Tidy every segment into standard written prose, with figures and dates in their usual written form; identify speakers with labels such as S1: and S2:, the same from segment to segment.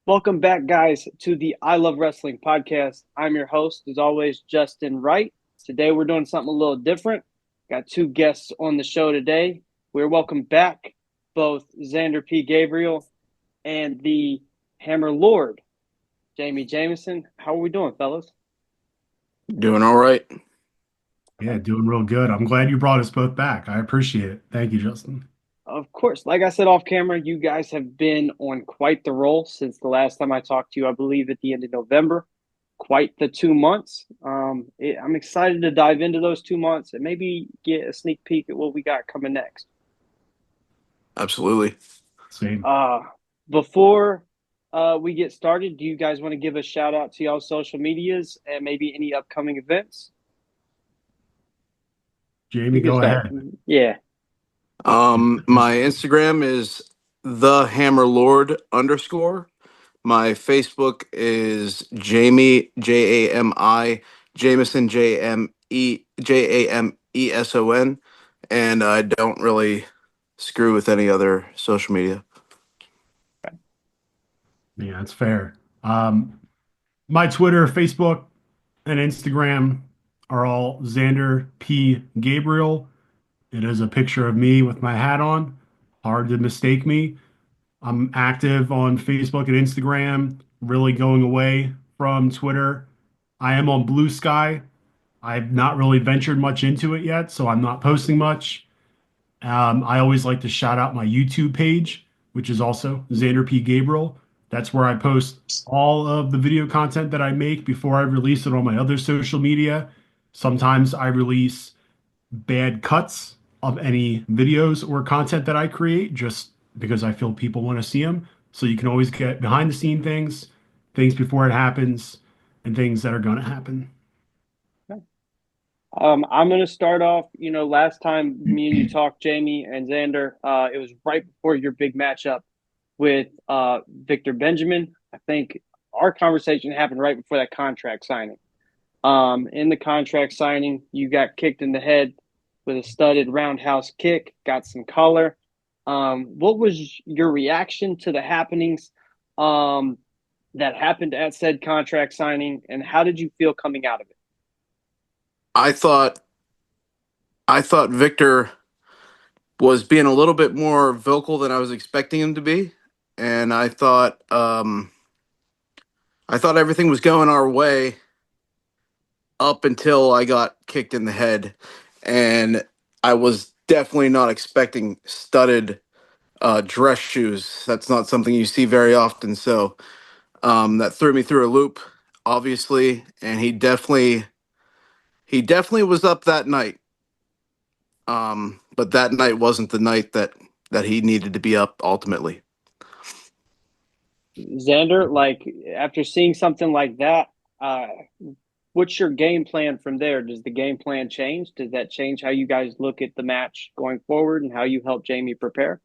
S1: Welcome back, guys, to the I Love Wrestling podcast. I'm your host, as always, Justin Wright. Today, we're doing something a little different. Got two guests on the show today. We're welcome back both Zander P. Gabriel and the Hammer Lord, Jami Jameson. How are we doing, fellas?
S2: Doing all right.
S3: Yeah, doing real good. I'm glad you brought us both back. I appreciate it. Thank you, Justin.
S1: Of course, like I said off camera, you guys have been on quite the roll since the last time I talked to you, I believe at the end of November. Quite the 2 months. I'm excited to dive into those 2 months and maybe get a sneak peek at what we got coming next.
S2: Absolutely.
S3: Same.
S1: Uh, before we get started, do you guys want to give a shout out to y'all social medias and maybe any upcoming events?
S3: Jamie,
S1: You can
S3: go
S1: start.
S3: ahead.
S1: Yeah.
S2: My Instagram is the Hammer Lord _. My Facebook is Jamie Jami Jameson Jameson, and I don't really screw with any other social media.
S3: Yeah, that's fair. My Twitter, Facebook, and Instagram are all Zander P. Gabriel. It is a picture of me with my hat on. Hard to mistake me. I'm active on Facebook and Instagram, really going away from Twitter. I am on Blue Sky. I've not really ventured much into it yet, so I'm not posting much. I always like to shout out my YouTube page, which is also Zander P. Gabriel. That's where I post all of the video content that I make before I release it on my other social media. Sometimes I release bad cuts of any videos or content that I create just because I feel people want to see them. So you can always get behind the scene things, things before it happens, and things that are going to happen.
S1: I'm going to start off. Last time me and you talked, Jamie and Xander, it was right before your big matchup with Victor Benjamin. I think our conversation happened right before that contract signing. In the contract signing, you got kicked in the head with a studded roundhouse kick, got some color. What was your reaction to the happenings that happened at said contract signing, and how did you feel coming out of it?
S2: I thought I thought Victor was being a little bit more vocal than I was expecting him to be, and I thought everything was going our way up until I got kicked in the head, and I was definitely not expecting studded dress shoes. That's not something you see very often, so that threw me through a loop, obviously, and he definitely was up that night. But that night wasn't the night that he needed to be up ultimately.
S1: Xander, like after seeing something like that, uh, what's your game plan from there? Does the game plan change? Does that change how you guys look at the match going forward and how you help Jamie prepare?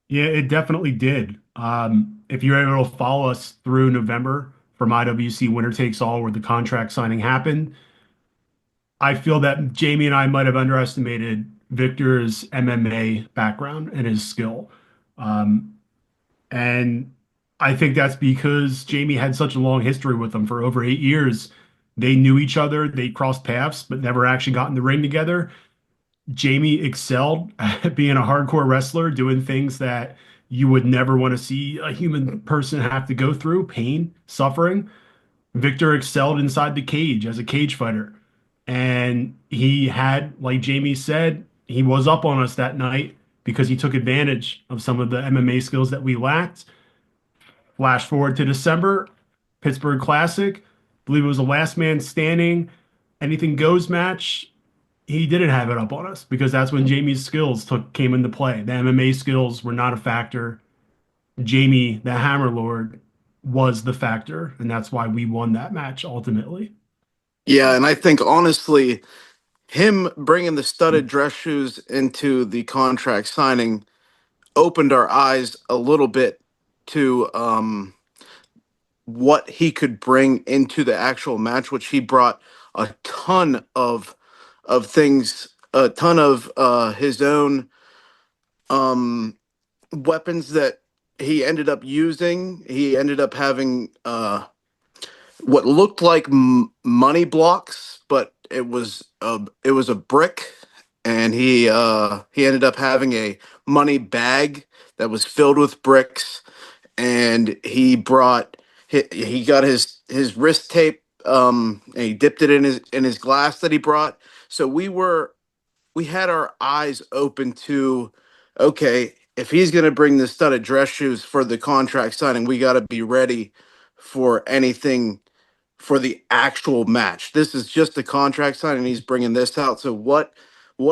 S3: Yeah, it definitely did. If you're able to follow us through November from IWC Winner Takes All, where the contract signing happened, I feel that Jamie and I might have underestimated Victor's MMA background and his skill. Um, and I think that's because Jamie had such a long history with him for over 8 years. They knew each other, they crossed paths, but never actually got in the ring together. Jamie excelled at being a hardcore wrestler, doing things that you would never want to see a human person have to go through, pain, suffering. Victor excelled inside the cage as a cage fighter. And he had, like Jamie said, he was up on us that night because he took advantage of some of the MMA skills that we lacked. Flash forward to December, Pittsburgh Classic. I believe it was a last man standing, anything goes match. He didn't have it up on us because that's when Jamie's skills came into play. The MMA skills were not a factor. Jamie, the Hammer Lord, was the factor, and that's why we won that match ultimately.
S2: Yeah, and I think honestly, him bringing the studded dress shoes into the contract signing opened our eyes a little bit to what he could bring into the actual match, which he brought a ton of things, a ton of his own weapons that he ended up having what looked like money blocks, but it was a brick, and he ended up having a money bag that was filled with bricks, and he got his wrist tape, and he dipped it in his glass that he brought. So we had our eyes open to, okay, if he's going to bring the studded dress shoes for the contract signing, we got to be ready for anything for the actual match. This is just a contract signing. He's bringing this out. So what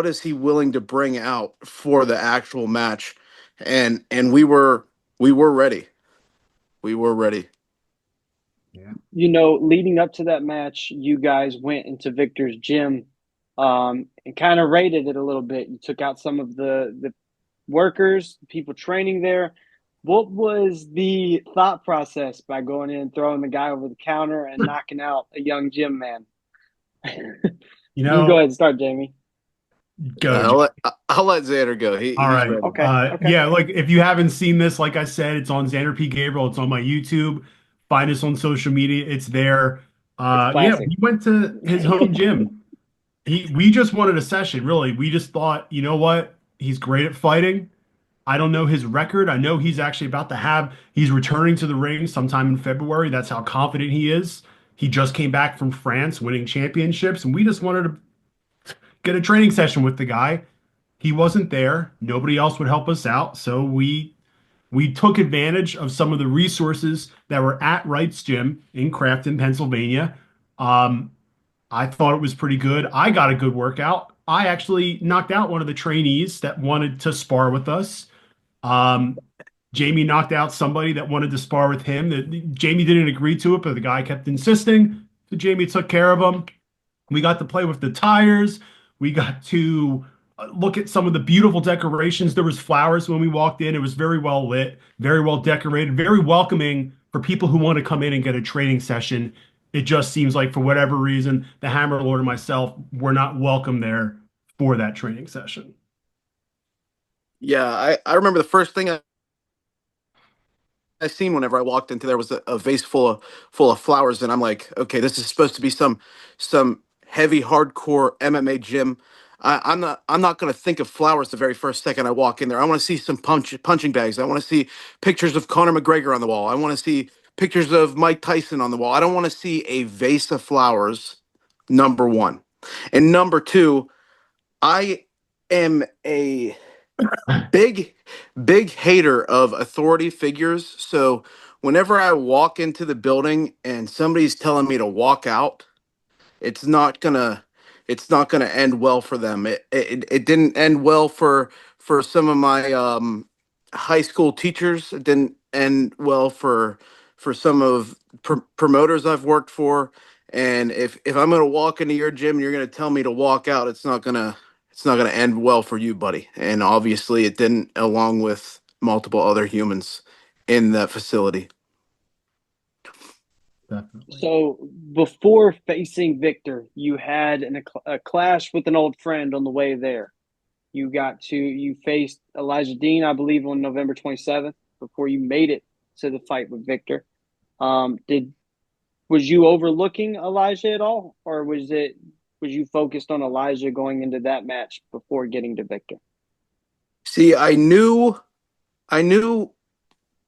S2: is he willing to bring out for the actual match? And we were ready. We were ready.
S3: Yeah.
S1: Leading up to that match, you guys went into Victor's gym and kind of raided it a little bit. You took out some of the workers, people training there. What was the thought process by going in and throwing the guy over the counter and knocking out a young gym man?
S3: You
S1: You can go
S3: know,
S1: ahead and start, Jamie.
S3: go.
S2: I'll let Xander go.
S3: All
S2: He's
S3: right.
S2: ready.
S1: Okay, okay.
S3: Yeah, like if you haven't seen this, like I said, it's on Zander P. Gabriel. It's on my YouTube. Find us on social media. It's there.
S1: It's
S3: Yeah,
S1: classic.
S3: we went to his home gym. We just wanted a session, really. We just thought, you know what? He's great at fighting. I don't know his record. I know he's actually he's returning to the ring sometime in February. That's how confident he is. He just came back from France winning championships, and we just wanted to get a training session with the guy. He wasn't there. Nobody else would help us out. So we took advantage of some of the resources that were at Wright's Gym in Crafton, Pennsylvania. Um, I thought it was pretty good. I got a good workout. I actually knocked out one of the trainees that wanted to spar with us. Um, Jamie knocked out somebody that wanted to spar with him. Jamie didn't agree to it, but the guy kept insisting. So Jamie took care of him. We got to play with the tires. We got to look at some of the beautiful decorations. There was flowers when we walked in. It was very well lit, very well decorated, very welcoming for people who want to come in and get a training session. It just seems like for whatever reason, the Hammer Lord and myself were not welcome there for that training session.
S2: Yeah, I remember the first thing I seen whenever I walked into there was a vase full of flowers, and I'm like, okay, this is supposed to be some heavy hardcore MMA gym. I'm not gonna think of flowers the very first second I walk in there. I want to see some punching bags. I want to see pictures of Conor McGregor on the wall. I want to see pictures of Mike Tyson on the wall. I don't want to see a vase of flowers. Number one, and number two, I am a big big hater of authority figures. So whenever I walk into the building and somebody's telling me to walk out, it's not gonna it's not gonna end well for them. It didn't end well for some of my high school teachers. It didn't end well for some of promoters I've worked for. And if I'm gonna walk into your gym and you're gonna tell me to walk out, it's not gonna end well for you, buddy. And obviously it didn't, along with multiple other humans in that facility.
S3: Definitely.
S1: So before facing Victor, you had a clash with an old friend on the way there. You faced Elijah Dean, I believe, on November 27th before you made it to the fight with Victor. Did Was you overlooking Elijah at all, or was you focused on Elijah going into that match before getting to Victor?
S2: See, I knew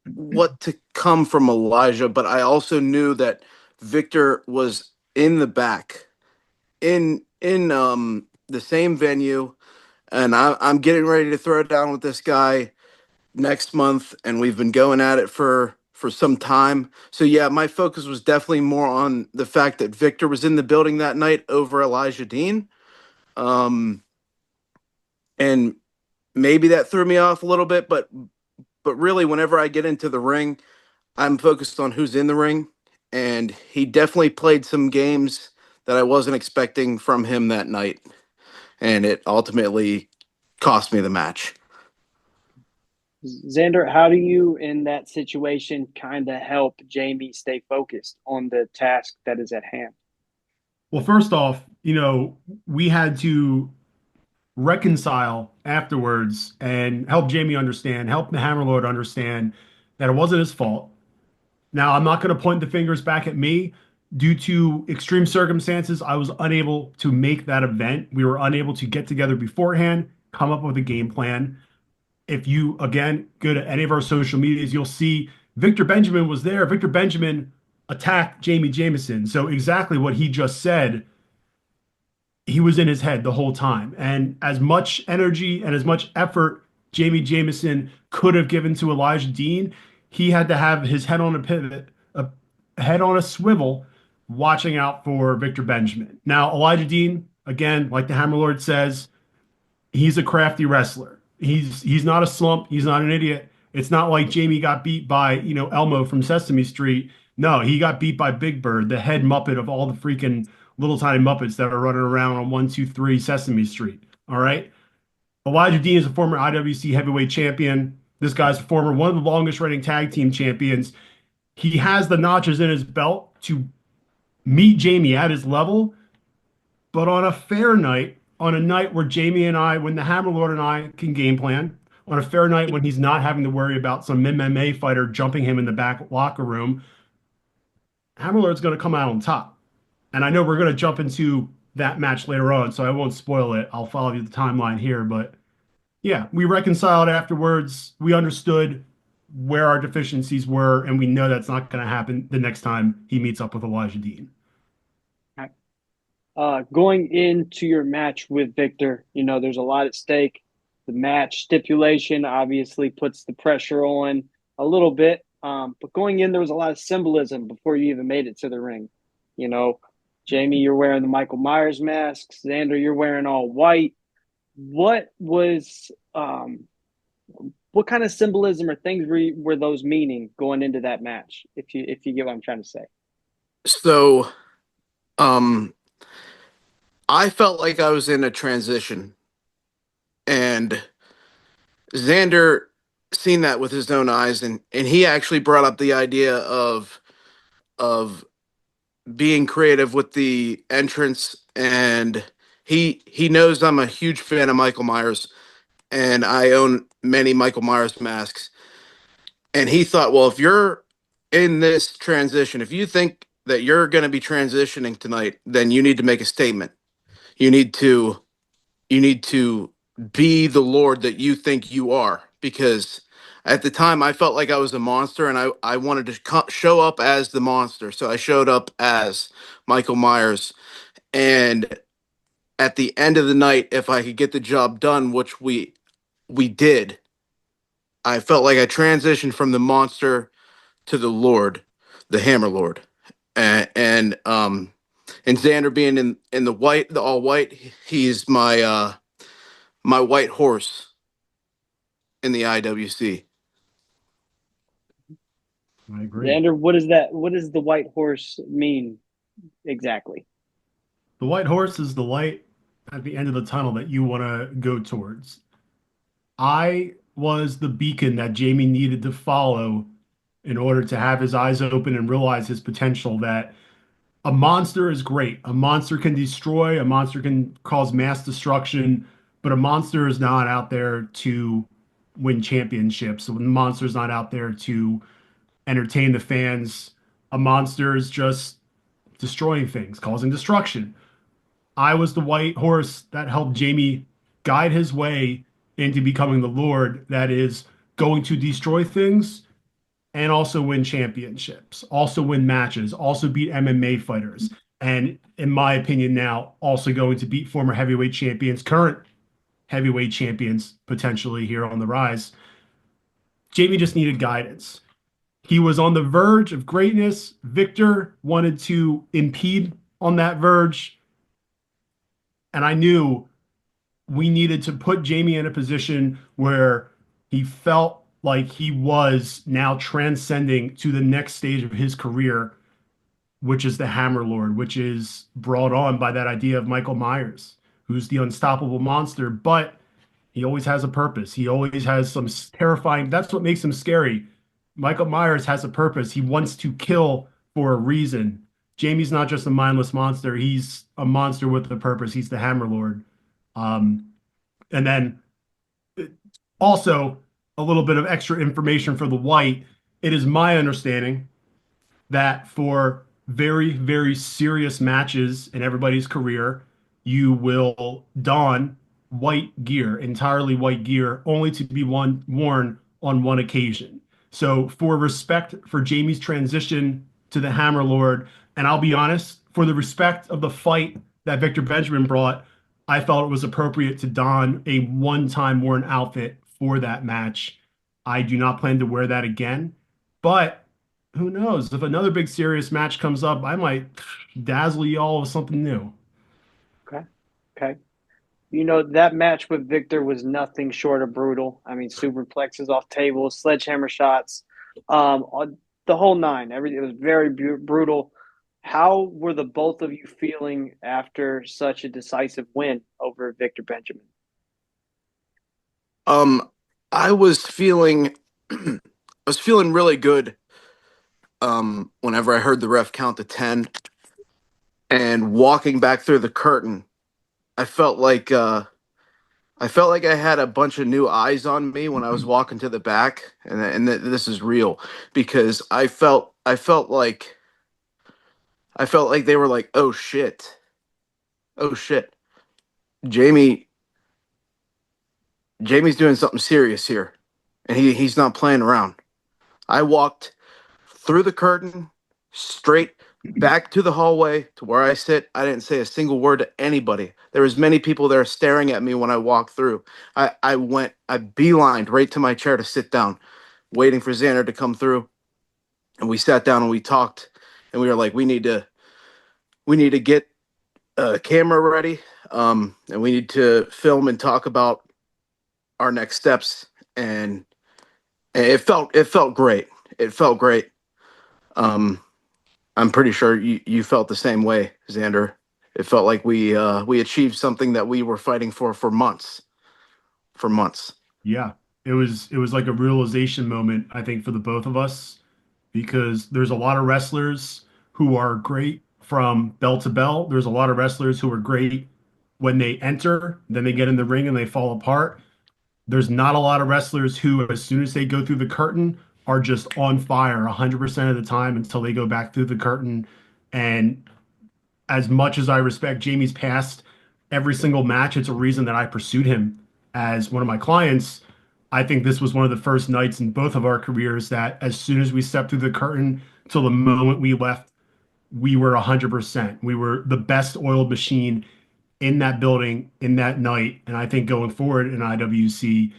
S2: what to come from Elijah, but I also knew that Victor was in the back in the same venue, and I'm getting ready to throw it down with this guy next month, and we've been going at it for some time. So yeah, my focus was definitely more on the fact that Victor was in the building that night over Elijah Dean. Um, and maybe that threw me off a little bit, but really whenever I get into the ring, I'm focused on who's in the ring, and he definitely played some games that I wasn't expecting from him that night, and it ultimately cost me the match.
S1: Xander, how do you in that situation kind of help Jamie stay focused on the task that is at hand?
S3: Well, first off, we had to reconcile afterwards and help Jamie understand, help the Hammerlord understand that it wasn't his fault. Now, I'm not going to point the fingers back at me. Due to extreme circumstances, I was unable to make that event. We were unable to get together beforehand, come up with a game plan. If you, again, go to any of our social medias, you'll see Victor Benjamin was there. Victor Benjamin attacked Jami Jameson. So, exactly what he just said, he was in his head the whole time. And as much energy and as much effort Jami Jameson could have given to Elijah Dean, he had to have his head on a pivot, a head on a swivel, watching out for Victor Benjamin. Now, Elijah Dean, again, like the Hammerlord says, he's a crafty wrestler. He's not a slump. He's not an idiot. It's not like Jamie got beat by, Elmo from Sesame Street. No, he got beat by Big Bird, the head Muppet of all the freaking little tiny Muppets that are running around on 123 Sesame Street. All right. Elijah Dean is a former IWC heavyweight champion. This guy's a former one of the longest reigning tag team champions. He has the notches in his belt to meet Jamie at his level, but on a fair night, on a night where Jamie and I, when the Hammerlord and I can game plan, on a fair night when he's not having to worry about some MMA fighter jumping him in the back locker room, Hammerlord's going to come out on top. And I know we're going to jump into that match later on, so I won't spoil it. I'll follow you the timeline here, but yeah, we reconciled afterwards. We understood where our deficiencies were, and we know that's not going to happen the next time he meets up with Elijah Dean.
S1: Going into your match with Victor, there's a lot at stake. The match stipulation obviously puts the pressure on a little bit. But going in, there was a lot of symbolism before you even made it to the ring. Jamie, you're wearing the Michael Myers mask. Zander, you're wearing all white. What was what kind of symbolism or things were those meaning going into that match? If you get what I'm trying to say.
S2: So, I felt like I was in a transition, and Xander seen that with his own eyes, and he actually brought up the idea of being creative with the entrance, and he knows I'm a huge fan of Michael Myers, and I own many Michael Myers masks. And he thought, well, if you're in this transition, if you think that you're going to be transitioning tonight, then you need to make a statement. You need to be the Lord that you think you are, because at the time I felt like I was a monster, and I wanted to show up as the monster. So I showed up as Michael Myers, and at the end of the night, if I could get the job done, which we did, I felt like I transitioned from the monster to the Lord, the Hammer Lord, and Xander being in the white, the all white, he's my white horse in the IWC.
S3: I agree.
S1: Xander, what is that? What does the white horse mean exactly?
S3: The white horse is the light at the end of the tunnel that you want to go towards. I was the beacon that Jamie needed to follow in order to have his eyes open and realize his potential, that a monster is great. A monster can destroy, a monster can cause mass destruction, but a monster is not out there to win championships. A monster is not out there to entertain the fans. A monster is just destroying things, causing destruction. I was the white horse that helped Jamie guide his way into becoming the Lord that is going to destroy things and also win championships, also win matches, also beat MMA fighters. And in my opinion, now also going to beat former heavyweight champions, current heavyweight champions, potentially here on the rise. Jamie just needed guidance. He was on the verge of greatness. Victor wanted to impede on that verge. And I knew we needed to put Jamie in a position where he felt like he was now transcending to the next stage of his career, which is the Hammer Lord, which is brought on by that idea of Michael Myers, who's the unstoppable monster, but he always has a purpose. He always has some terrifying, that's what makes him scary. Michael Myers has a purpose. He wants to kill for a reason. Jamie's not just a mindless monster. He's a monster with a purpose. He's the Hammer Lord. And then also a little bit of extra information for the white. It is my understanding that for very, very serious matches in everybody's career, you will don white gear, entirely white gear, only to be worn on one occasion. So, for respect for Jamie's transition to the Hammer Lord, and I'll be honest, for the respect of the fight that Victor Benjamin brought, I felt it was appropriate to don a one-time worn outfit for that match. I do not plan to wear that again, but who knows? If another big serious match comes up, I might dazzle y'all with something new.
S1: Okay. Okay. That match with Victor was nothing short of brutal. I mean, superplexes off tables, sledgehammer shots, the whole nine. Everything, it was very brutal. How were the both of you feeling after such a decisive win over Victor Benjamin?
S2: Um, I was feeling, I was feeling really good. Whenever I heard the ref count to 10 and walking back through the curtain, I felt like, I felt like I had a bunch of new eyes on me when I was walking to the back, and this is real because I felt like they were like, oh shit, Jamie, Jamie's doing something serious here, and he's not playing around. I walked through the curtain, straight back to the hallway to where I sit. I didn't say a single word to anybody. There was many people there staring at me when I walked through. I beelined right to my chair to sit down, waiting for Xander to come through. And we sat down and we talked, and we were like, we need to get a camera ready, and we need to film and talk about our next steps. And it felt great. It felt great. Um, I'm pretty sure you felt the same way, Xander. It felt like we achieved something that we were fighting for months, for months.
S3: Yeah, it was like a realization moment, I think, for the both of us, because there's a lot of wrestlers who are great from bell to bell. There's a lot of wrestlers who are great when they enter, then they get in the ring and they fall apart. There's not a lot of wrestlers who, as soon as they go through the curtain, are just on fire 100% of the time until they go back through the curtain. And as much as I respect Jamie's past, every single match, it's a reason that I pursued him as one of my clients. I think this was one of the first nights in both of our careers that as soon as we stepped through the curtain till the moment we left, we were 100%. We were the best oiled machine in that building in that night. And I think going forward in IWC,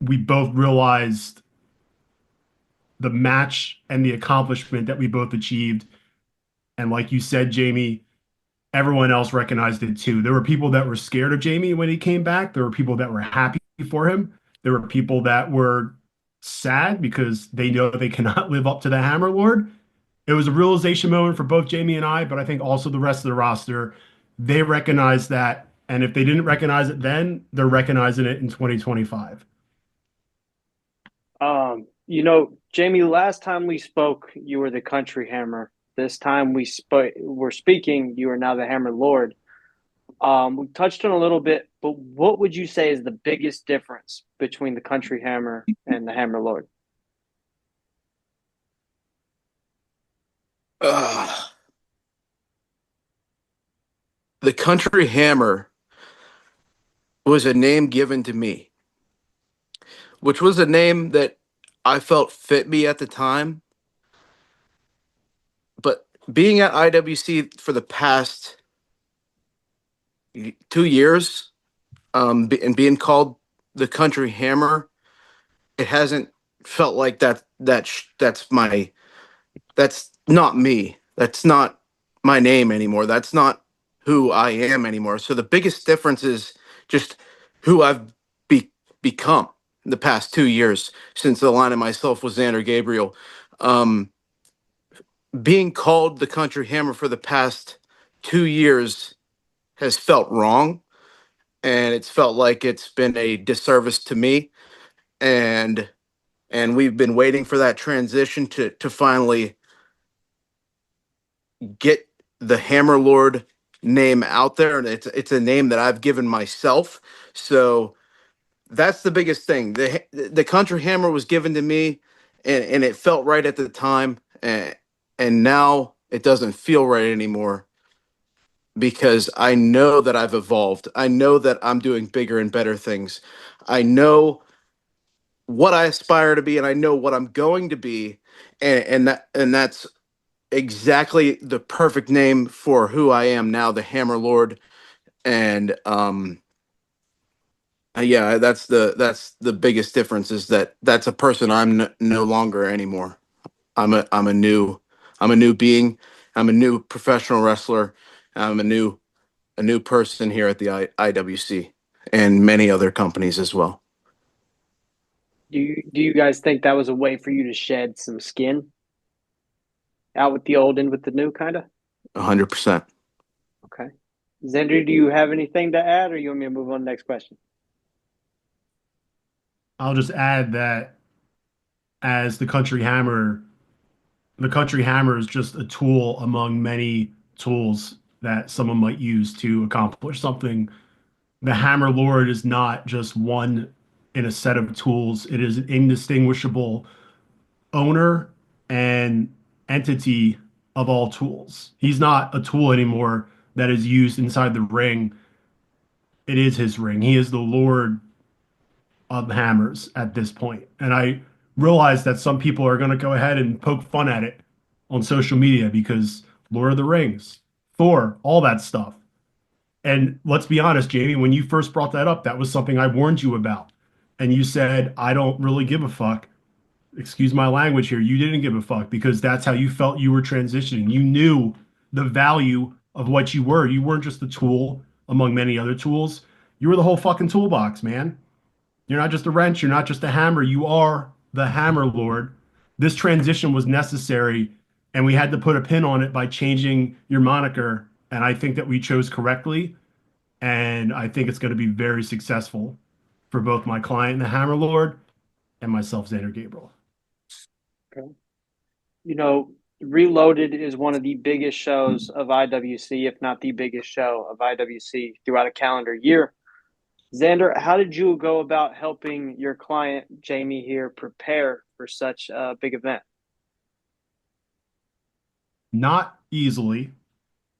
S3: we both realized the match and the accomplishment that we both achieved. And like you said, Jamie, everyone else recognized it too. There were people that were scared of Jamie when he came back. There were people that were happy for him. There were people that were sad because they know they cannot live up to the Hammer Lord. It was a realization moment for both Jamie and I, but I think also the rest of the roster. They recognized that. And if they didn't recognize it then, they're recognizing it in 2025.
S1: Jamie, last time we spoke, you were the country hammer. This time we're speaking, you are now the Hammer Lord. We touched on a little bit, but what would you say is the biggest difference between the country hammer and the Hammer Lord?
S2: Uh, the Country Hammer was a name given to me, which was a name that I felt fit me at the time. But being at IWC for the past 2 years, and being called the Country Hammer, it hasn't felt like that's not me. That's not my name anymore. That's not who I am anymore. So the biggest difference is just who I've become in the past 2 years since aligning myself with Xander Gabriel. Um, Being called the Country Hammer for the past 2 years has felt wrong, and it's felt like it's been a disservice to me. And we've been waiting for that transition to finally get the Hammer Lord name out there, and it's a name that I've given myself. So that's the biggest thing. The Country Hammer was given to me, and it felt right at the time, and now it doesn't feel right anymore because I know that I've evolved. I know that I'm doing bigger and better things. I know what I aspire to be, and I know what I'm going to be, and that's exactly the perfect name for who I am now, the Hammer Lord. And yeah, that's the biggest difference, is that that's a person I'm no longer anymore. I'm a new being. I'm a new professional wrestler. I'm a new person here at the IWC and many other companies as well.
S1: Do you guys think that was a way for you to shed some skin out with the old and with the new, kind of?
S2: 100%.
S1: Okay. Xander, do you have anything to add, or you want me to move on to the next question?
S3: I'll just add that as the country hammer is just a tool among many tools that someone might use to accomplish something. The Hammer Lord is not just one in a set of tools. It is an indistinguishable owner and entity of all tools. He's not a tool anymore that is used inside the ring. It is his ring. He is the Lord of hammers at this point. And I realize that some people are going to go ahead and poke fun at it on social media because Lord of the Rings, Thor, all that stuff. And let's be honest, Jamie, when you first brought that up, that was something I warned you about. And you said, I don't really give a fuck. Excuse my language here. You didn't give a fuck because that's how you felt you were transitioning. You knew the value of what you were. You weren't just a tool among many other tools. You were the whole fucking toolbox, man. You're not just a wrench. You're not just a hammer. You are the Hammer Lord. This transition was necessary, and we had to put a pin on it by changing your moniker. And I think that we chose correctly. And I think it's going to be very successful for both my client, the Hammer Lord, and myself, Zander Gabriel.
S1: Okay. You know, Reloaded is one of the biggest shows of IWC, if not the biggest show of IWC throughout a calendar year. Xander, how did you go about helping your client, Jamie, here prepare for such a big event?
S3: Not easily.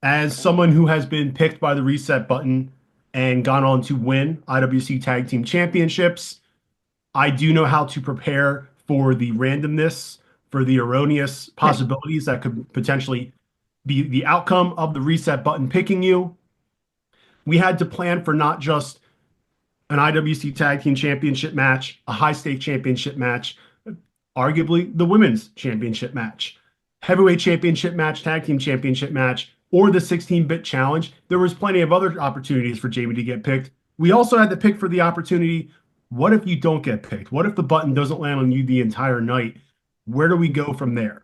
S3: As
S1: Okay.
S3: someone who has been picked by the reset button and gone on to win IWC Tag Team Championships, I do know how to prepare for the randomness, for the erroneous possibilities that could potentially be the outcome of the reset button picking you. We had to plan for not just an IWC Tag Team Championship match, a high stake championship match, arguably the women's championship match, heavyweight championship match, tag team championship match, or the 16-bit challenge. There was plenty of other opportunities for Jamie to get picked. We also had to pick for the opportunity. What if you don't get picked? What if the button doesn't land on you the entire night? Where do we go from there?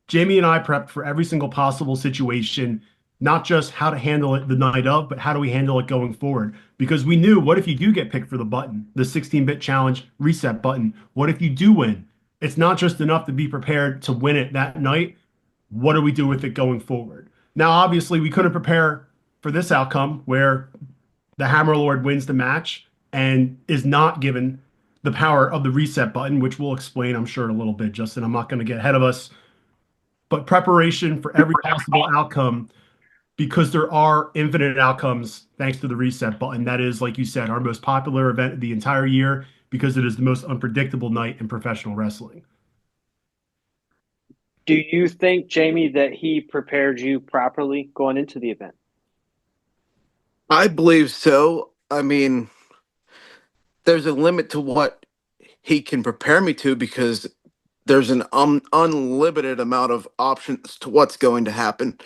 S3: Jamie and I prepped for every single possible situation, not just how to handle it the night of, but how do we handle it going forward? Because we knew, what if you do get picked for the button, the 16-bit challenge reset button? What if you do win? It's not just enough to be prepared to win it that night. What do we do with it going forward? Now, obviously, we couldn't prepare for this outcome where the Hammer Lord wins the match and is not given the power of the reset button, which we'll explain, I'm sure, in a little bit, Justin. I'm not going to get ahead of us, but preparation for every possible outcome, because there are infinite outcomes thanks to the reset button. That is, like you said, our most popular event of the entire year because it is the most unpredictable night in professional wrestling.
S1: Do you think, Jamie, that he prepared you properly going into the event?
S2: I believe so. I mean, there's a limit to what he can prepare me to because there's an unlimited amount of options to what's going to happen.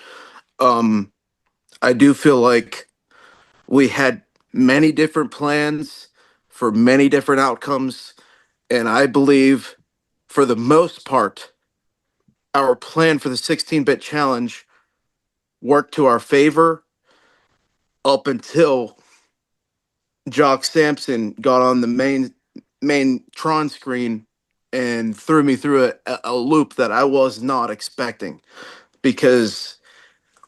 S2: Um, I do feel like we had many different plans for many different outcomes, and I believe for the most part, our plan for the 16-bit challenge worked to our favor up until Jock Sampson got on the main Tron screen and threw me through a loop that I was not expecting because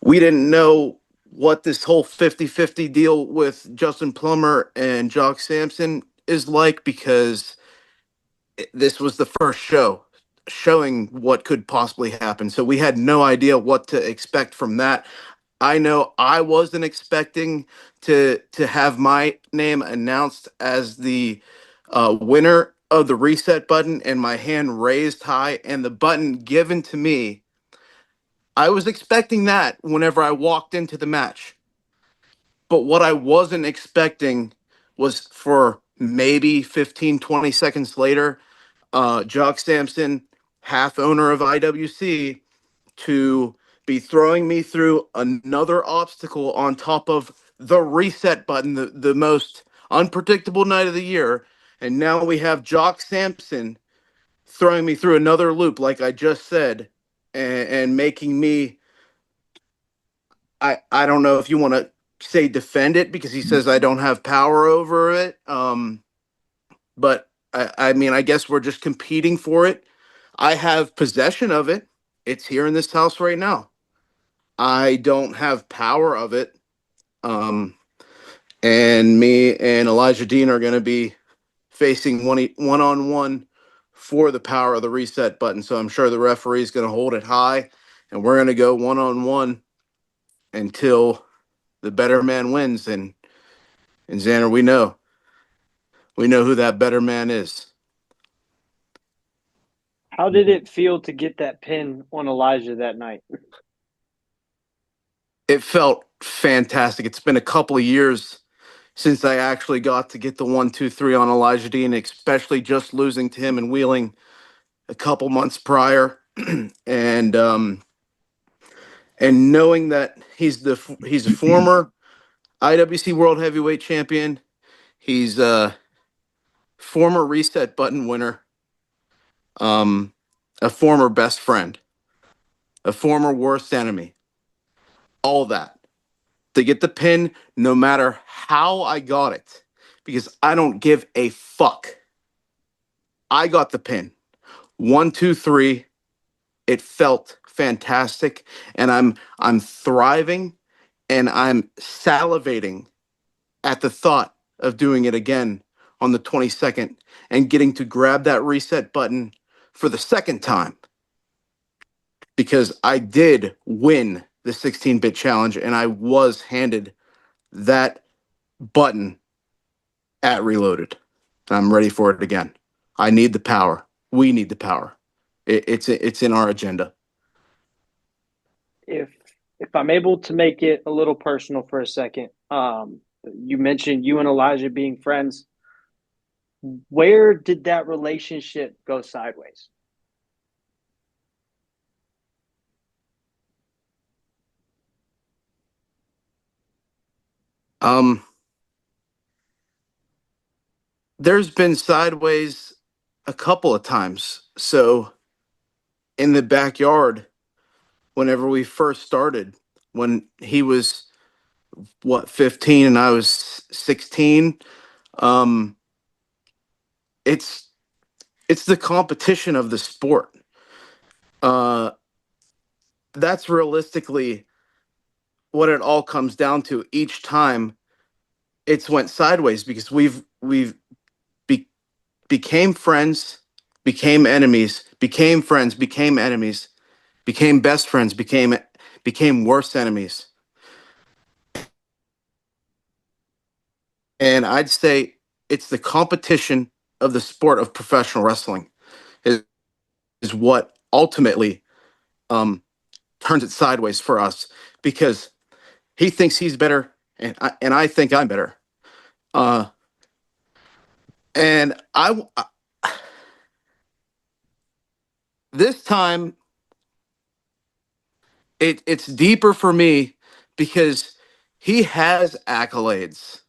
S2: we didn't know what this whole 50-50 deal with Justin Plummer and Jock Sampson is like because this was the first show showing what could possibly happen. So we had no idea what to expect from that. I know I wasn't expecting to have my name announced as the winner of the reset button and my hand raised high and the button given to me. I was expecting that whenever I walked into the match. But what I wasn't expecting was for maybe 15, 20 seconds later, Jock Sampson, half owner of IWC, to be throwing me through another obstacle on top of the reset button, the most unpredictable night of the year. And now we have Jock Sampson throwing me through another loop, like I just said, and making me. I don't know if you want to say defend it because he says I don't have power over it. But I mean, I guess we're just competing for it. I have possession of it. It's here in this house right now. I don't have power of it. Um, and me and Elijah Dean are going to be facing one on one for the power of the reset button. So I'm sure the referee is going to hold it high, and we're going to go one on one until the better man wins. And Xander, we know who that better man is.
S1: How did it feel to get that pin on Elijah that night?
S2: It felt fantastic. It's been a couple of years since I actually got to get the 1-2-3 on Elijah Dean, especially just losing to him and Wheeling a couple months prior, and knowing that he's a former IWC World Heavyweight Champion, he's a former reset button winner, a former best friend, a former worst enemy, all that to get the pin, no matter how I got it, because I don't give a fuck. I got the pin. 1-2-3. It felt fantastic, and I'm thriving, and I'm salivating at the thought of doing it again on the 22nd and getting to grab that reset button for the second time, because I did win the 16-bit challenge and I was handed that button at Reloaded. I'm ready for it again. I need the power. We need the power. It's in our agenda.
S1: If I'm able to make it a little personal for a second, you mentioned you and Elijah being friends. Where did that relationship go sideways?
S2: Um, there's been sideways a couple of times. So in the backyard, whenever we first started, when he was 15 and I was 16, um, it's the competition of the sport. Uh, that's realistically what it all comes down to. Each time it's went sideways because we've became friends, became enemies, became friends, became enemies, became best friends, became worse enemies. And I'd say it's the competition of the sport of professional wrestling is what ultimately um, turns it sideways for us, because he thinks he's better and I think I'm better. Uh, and this time it's deeper for me because he has accolades.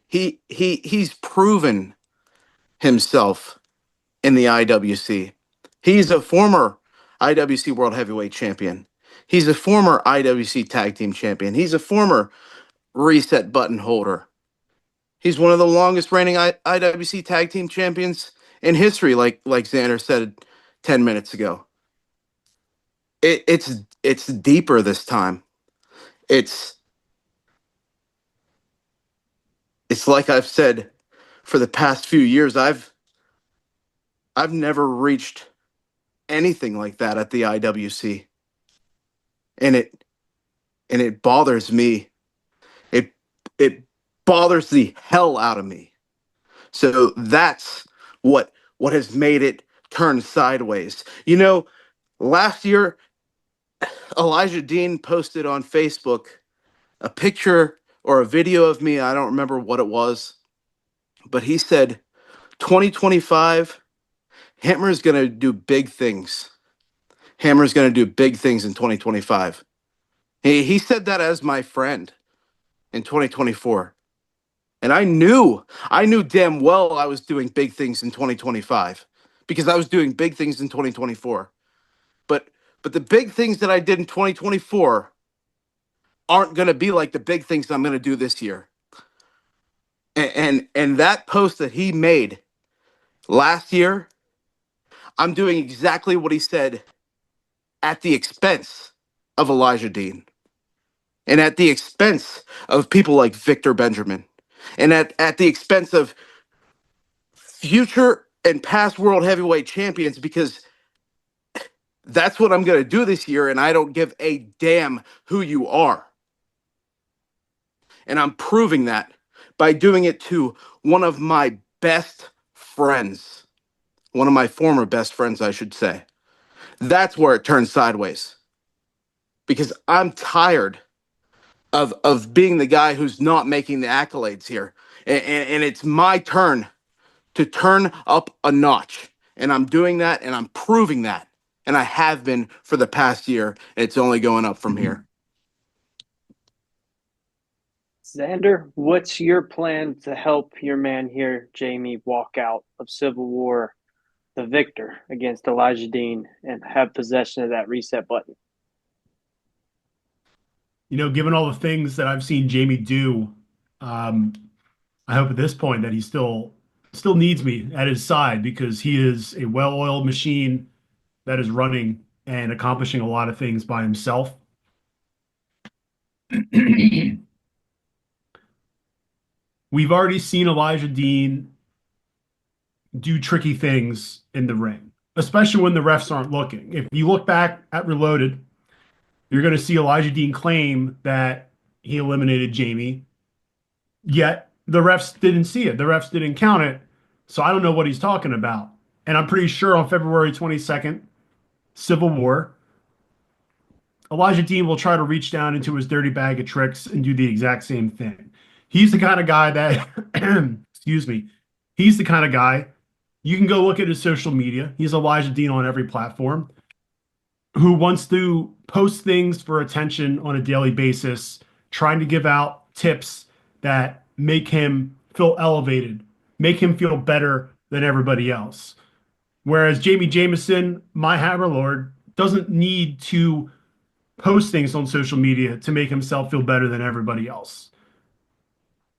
S2: He's proven himself in the IWC. He's a former IWC World Heavyweight Champion. He's a former IWC Tag Team Champion. He's a former reset button holder. He's one of the longest reigning IWC Tag Team Champions in history, like Xander said 10 minutes ago. It's deeper this time. It's like I've said for the past few years. I've never reached anything like that at the IWC, and it bothers me. It it bothers the hell out of me. So that's what has made it turn sideways. Last year Elijah Dean posted on Facebook a picture or a video of me. I don't remember what it was, but he said 2025 Hammer's going to do big things. Hammer's going to do big things in 2025. He said that as my friend in 2024. And I knew damn well I was doing big things in 2025 because I was doing big things in 2024. But but the big things that I did in 2024 aren't going to be like the big things I'm going to do this year. And that post that he made last year, I'm doing exactly what he said at the expense of Elijah Dean and at the expense of people like Victor Benjamin and at the expense of future and past world heavyweight champions, because that's what I'm going to do this year, and I don't give a damn who you are. And I'm proving that by doing it to one of my best friends, one of my former best friends, I should say. That's where it turns sideways, because I'm tired of being the guy who's not making the accolades here. And it's my turn to turn up a notch. And I'm doing that, and I'm proving that. And I have been for the past year. And it's only going up from here.
S1: Zander, what's your plan to help your man here, Jami, walk out of Civil War the victor against Elijah Dean and have possession of that reset button?
S3: Given all the things that I've seen Jami do, I hope at this point that he still needs me at his side, because he is a well-oiled machine that is running and accomplishing a lot of things by himself. We've already seen Elijah Dean do tricky things in the ring, especially when the refs aren't looking. If you look back at Reloaded, you're going to see Elijah Dean claim that he eliminated Jami, yet the refs didn't see it. The refs didn't count it. So I don't know what he's talking about. And I'm pretty sure on February 22nd, Civil War, Elijah Dean will try to reach down into his dirty bag of tricks and do the exact same thing. He's the kind of guy that, excuse me, he's the kind of guy, you can go look at his social media. He's Elijah Dean on every platform, who wants to post things for attention on a daily basis, trying to give out tips that make him feel elevated, make him feel better than everybody else. Whereas Jami Jameson, my Hammer Lord, doesn't need to post things on social media to make himself feel better than everybody else.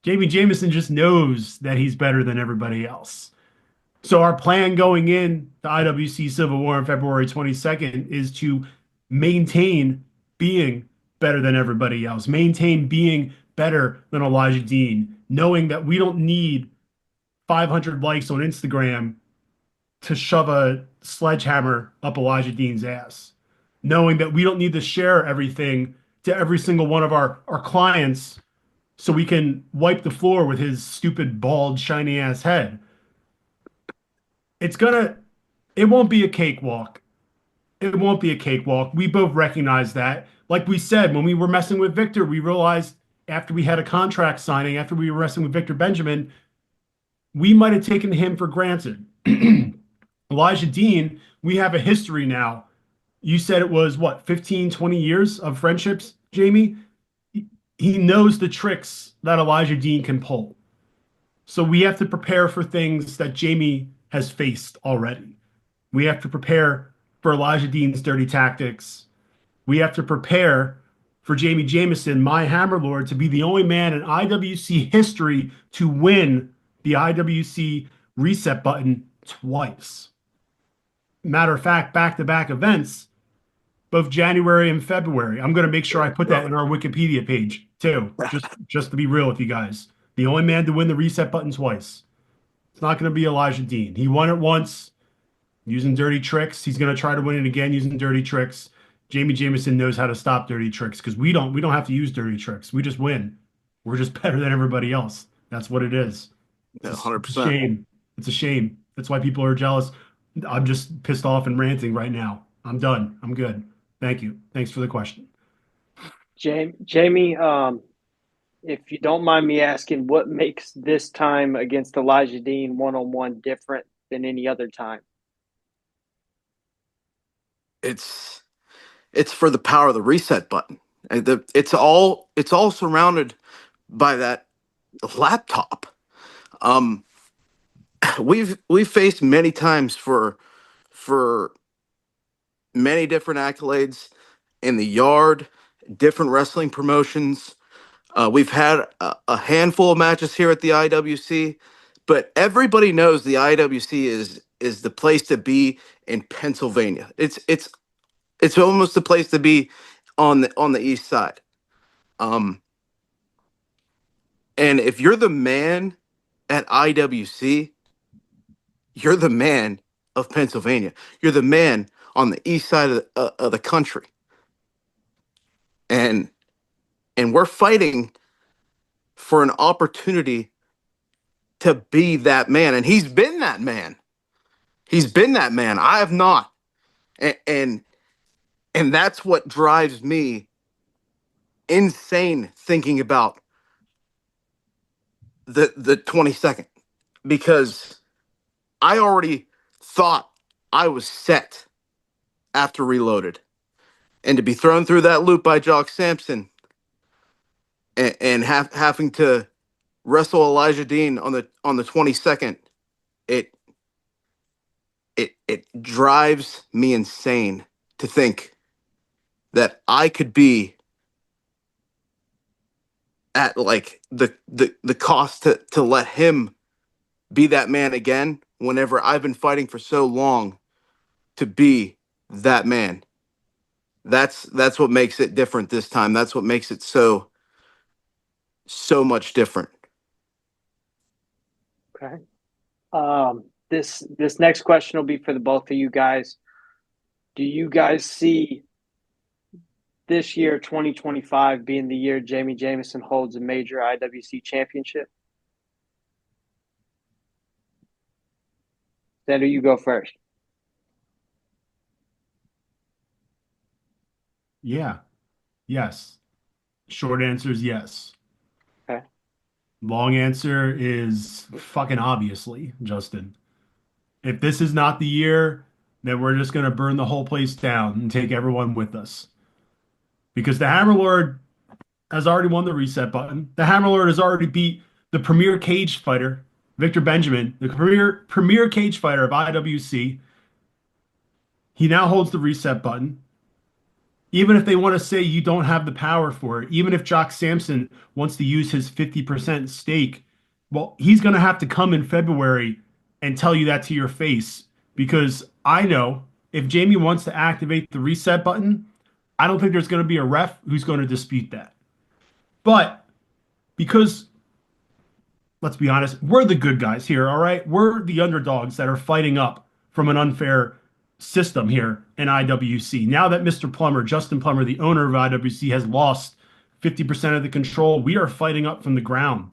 S3: Jami Jameson just knows that he's better than everybody else. So our plan going in to IWC Civil War on February 22nd is to maintain being better than everybody else, maintain being better than Elijah Dean, knowing that we don't need 500 likes on Instagram to shove a sledgehammer up Elijah Dean's ass, knowing that we don't need to share everything to every single one of our clients so we can wipe the floor with his stupid, bald, shiny ass head. It won't be a cakewalk. It won't be a cakewalk. We both recognize that. Like we said, when we were messing with Victor, we realized after we had a contract signing, after we were messing with Victor Benjamin, we might have taken him for granted. Elijah Dean, we have a history now. You said it was, what, 15, 20 years of friendships, Jami? He knows the tricks that Elijah Dean can pull. So we have to prepare for things that Jami has faced already. We have to prepare for Elijah Dean's dirty tactics. We have to prepare for Jami Jameson, my Hammer Lord, to be the only man in IWC history to win the IWC reset button twice. Matter of fact, back-to-back events, both January and February. I'm going to make sure I put that in our Wikipedia page too, just to be real with you guys. The only man to win the reset button twice. It's not going to be Elijah Dean. He won it once. using dirty tricks. He's going to try to win it again using dirty tricks. Jami Jameson knows how to stop dirty tricks because we don't have to use dirty tricks. We just win. We're just better than everybody else. That's what it is.
S2: Yeah,
S3: It's a
S2: 100%.
S3: shame. It's a shame. That's why people are jealous. I'm just pissed off and ranting right now. I'm done. I'm good. Thank you. Thanks for the question.
S1: Jamie, if you don't mind me asking, what makes this time against Elijah Dean one-on-one different than any other time?
S2: It's it's for the power of the reset button. It's all surrounded by that laptop. Um, we've faced many times for many different accolades in the yard, different wrestling promotions. We've had a handful of matches here at the IWC, but everybody knows the IWC is the place to be in Pennsylvania. It's almost the place to be on the east side. Um, and if you're the man at IWC, you're the man of Pennsylvania. You're the man on the east side of the country, and we're fighting for an opportunity to be that man. And he's been that man. He's been that man. I have not. And and that's what drives me insane thinking about the 22nd, because I already thought I was set after Reloaded. And to be thrown through that loop by Jock Sampson and having to wrestle Elijah Dean on the 22nd, it it drives me insane to think that I could be at like the cost to let him be that man again whenever I've been fighting for so long to be that man. That's what makes it different this time. That's what makes it so much different.
S1: Okay. This next question will be for the both of you guys. Do you guys see this year, 2025, being the year Jami Jameson holds a major IWC championship? Zander, you go first.
S3: Yeah. Yes. Short answer is yes.
S1: Okay.
S3: Long answer is fucking obviously, Justin. If this is not the year, then we're just going to burn the whole place down and take everyone with us. Because the Hammerlord has already won the reset button. The Hammerlord has already beat the premier cage fighter, Victor Benjamin, the premier cage fighter of IWC. He now holds the reset button. Even if they want to say you don't have the power for it, even if Jock Sampson wants to use his 50% stake, well, he's going to have to come in February and tell you that to your face. Because I know if Jamie wants to activate the reset button, I don't think there's going to be a ref who's going to dispute that. But because, let's be honest, we're the good guys here, all right? We're the underdogs that are fighting up from an unfair system here in IWC. Now that Mr. Plummer, Justin Plummer, the owner of IWC, has lost 50% of the control, we are fighting up from the ground.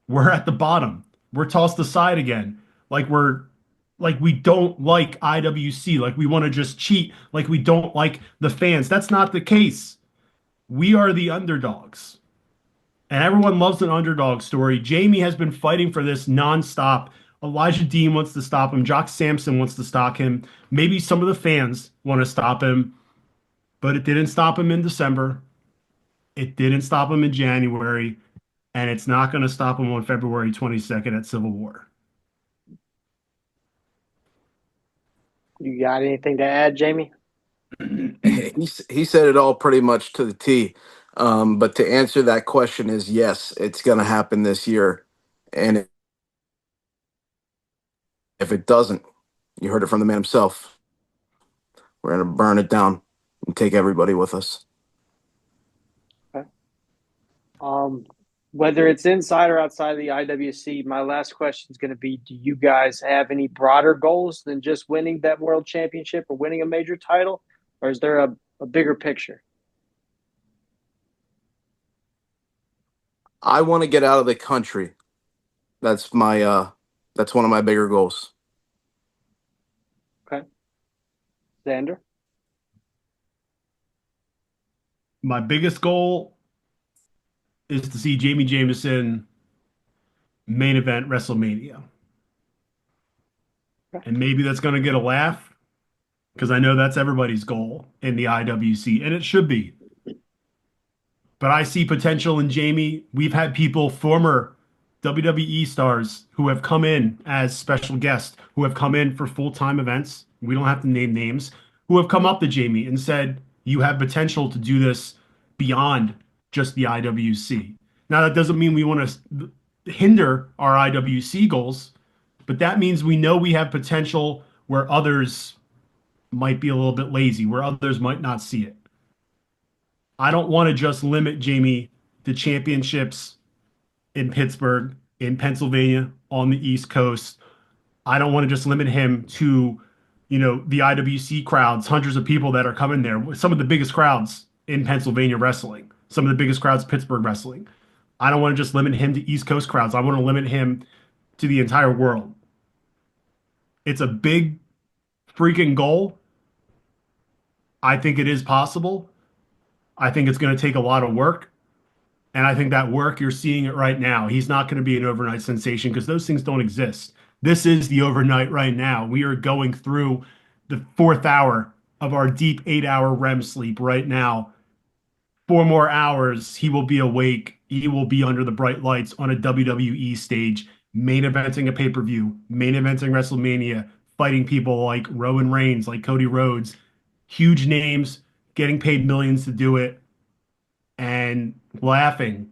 S3: We're at the bottom. We're tossed aside again. Like we don't like IWC, like we want to just cheat, like we don't like the fans. That's not the case. We are the underdogs. And everyone loves an underdog story. Jamie has been fighting for this nonstop. Elijah Dean wants to stop him. Jock Sampson wants to stop him. Maybe some of the fans want to stop him, but it didn't stop him in December. It didn't stop him in January, and it's not going to stop him on February 22nd at Civil War.
S1: You got anything to add, Jamie?
S2: He said it all pretty much to the T. But to answer that question is yes, it's going to happen this year. And if it doesn't, you heard it from the man himself. We're going to burn it down and take everybody with us.
S1: Okay. whether it's inside or outside of the IWC, my last question is going to be: do you guys have any broader goals than just winning that world championship or winning a major title, or is there a bigger picture?
S2: I want to get out of the country. That's that's one of my bigger goals.
S1: Okay, Xander.
S3: My biggest goal is to see Jami Jameson main event WrestleMania.
S1: Okay.
S3: And maybe that's going to get a laugh because I know that's everybody's goal in the IWC, and it should be. But I see potential in Jami. We've had people, former WWE stars, who have come in as special guests, who have come in for full-time events. We don't have to name names, who have come up to Jami and said, "You have potential to do this beyond just the IWC." Now, that doesn't mean we want to hinder our IWC goals, but that means we know we have potential where others might be a little bit lazy, where others might not see it. I don't want to just limit Jami to championships in Pittsburgh, in Pennsylvania, on the East Coast. I don't want to just limit him to, the IWC crowds, hundreds of people that are coming there. Some of the biggest crowds in Pennsylvania wrestling, some of the biggest crowds Pittsburgh wrestling. I don't want to just limit him to East Coast crowds. I want to limit him to the entire world. It's a big freaking goal. I think it is possible. I think it's going to take a lot of work. And I think that work, you're seeing it right now. He's not going to be an overnight sensation because those things don't exist. This is the overnight right now. We are going through the fourth hour of our deep 8-hour REM sleep right now. 4 more hours, he will be awake. He will be under the bright lights on a WWE stage, main eventing a pay-per-view, main eventing WrestleMania, fighting people like Roman Reigns, like Cody Rhodes, huge names, getting paid millions to do it, and laughing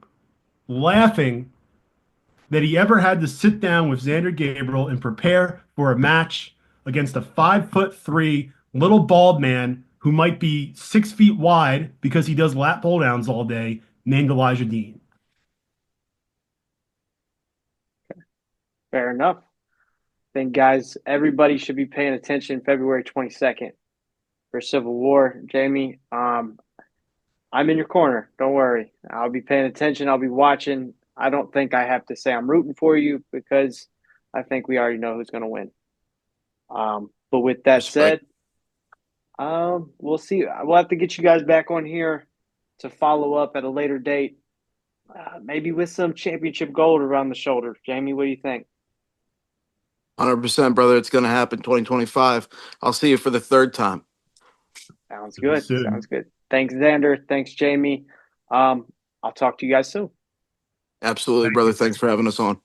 S3: that he ever had to sit down with Zander Gabriel and prepare for a match against a 5'3" little bald man who might be 6 feet wide because he does lat pull downs all day, named Elijah Dean.
S1: Fair enough. I think, guys, everybody should be paying attention February 22nd for Civil War. Jami, I'm in your corner. Don't worry. I'll be paying attention. I'll be watching. I don't think I have to say I'm rooting for you because I think we already know who's going to win. But with that
S2: Respect.
S1: said, we'll see. We'll have to get you guys back on here to follow up at a later date, maybe with some championship gold around the shoulder. Jami, what do you think?
S2: 100%, brother. It's going to happen 2025. I'll see you for the third time.
S1: Sounds
S3: See you
S1: good.
S3: soon.
S1: Sounds good. Thanks, Xander. Thanks, Jami. I'll talk to you guys soon.
S2: Absolutely,
S3: Thank
S2: brother.
S3: you.
S2: Thanks for having us on.